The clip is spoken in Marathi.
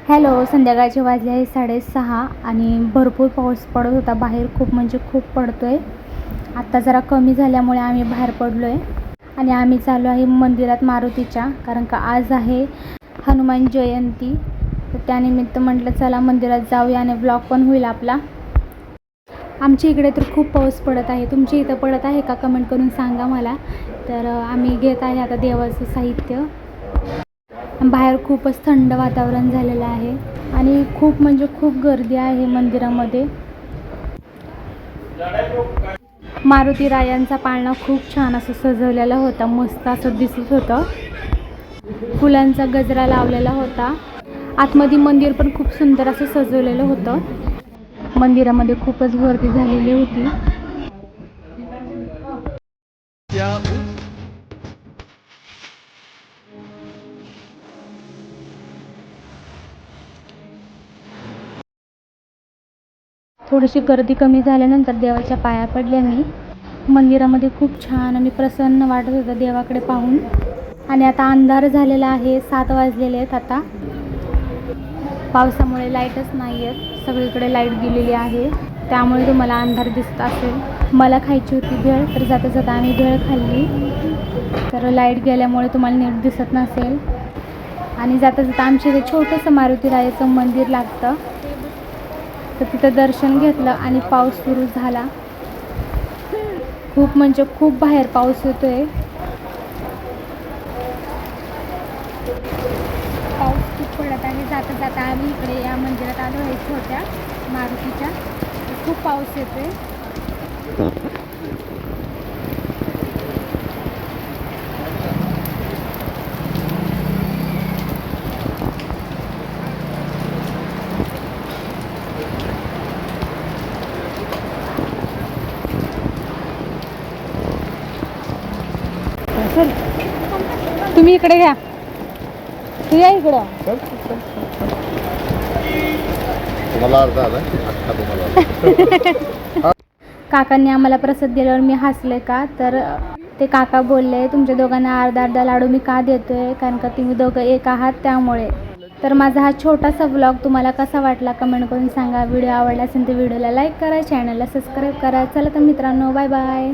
हॅलो, संध्याकाळचे वाजले आहे 6:30 आणि भरपूर पाऊस पडत होता बाहेर, खूप म्हणजे खूप पडतो आहे. आत्ता जरा कमी झाल्यामुळे आम्ही बाहेर पडलो आहे आणि आम्ही चाललो आहे मंदिरात मारुतीच्या, कारण का आज आहे हनुमान जयंती. तर त्यानिमित्त म्हटलं चला मंदिरात जाऊया आणि ब्लॉग पण होईल आपला. आमच्या इकडे तर खूप पाऊस पडत आहे. तुमच्या इथं पडत आहे का? कमेंट करून सांगा मला. तर आम्ही घेत आहे आता देवाचं साहित्य. बाहेर खूपच थंड वातावरण झालेलं आहे आणि खूप म्हणजे खूप गर्दी आहे मंदिरामध्ये. मारुती रायांचा पाळणा खूप छान असं सजवलेला होता, मस्त असं दिसत होतं. फुलांचा गजरा लावलेला होता. आतमध्ये मंदिर पण खूप सुंदर असं सजवलेलं होतं. मंदिरामध्ये खूपच गर्दी झालेली होती. थोडीशी गर्दी कमी झाल्यानंतर देवाच्या पाया पडल्या मी. मंदिरामध्ये खूप छान आणि प्रसन्न वाटत होतं देवाकडे पाहून. आणि आता अंधार झालेला आहे, 7 वाजलेले आहेत आता. पावसामुळे लाईटच नाही आहेत, सगळीकडे लाईट गेलेली आहे, त्यामुळे तुम्हाला अंधार दिसत असेल. मला खायची होती भेळ, तर जाता जाता आम्ही भेळ खाल्ली. तर लाईट गेल्यामुळे तुम्हाला नीट दिसत नसेल. आणि जाता जाता आमच्या इथे छोटंसं मारुती रायाचं मंदिर लागतं, तर तिथं दर्शन घेतलं आणि पाऊस सुरू झाला. खूप म्हणजे खूप बाहेर पाऊस येतोय. पाऊस खूप पडत आहे. जाता जाता आम्ही इकडे या मंदिरात आलो आहे छोट्या मारुतीच्या. खूप पाऊस येतोय. तुम्ही इकडे घ्या, तू या इकडं. काकांनी आम्हाला प्रसाद दिल्यावर मी हसले का, तर ते काका बोलले तुमच्या दोघांना अर्धा अर्धा लाडू मी का देतोय, कारण का तुम्ही दोघं एक आहात त्यामुळे. तर माझा हा छोटासा व्लॉग तुम्हाला कसा वाटला कमेंट करून सांगा. व्हिडिओ आवडला असेल तर व्हिडिओला लाईक करा, चॅनलला सबस्क्राईब करा. चला तर मित्रांनो, बाय बाय.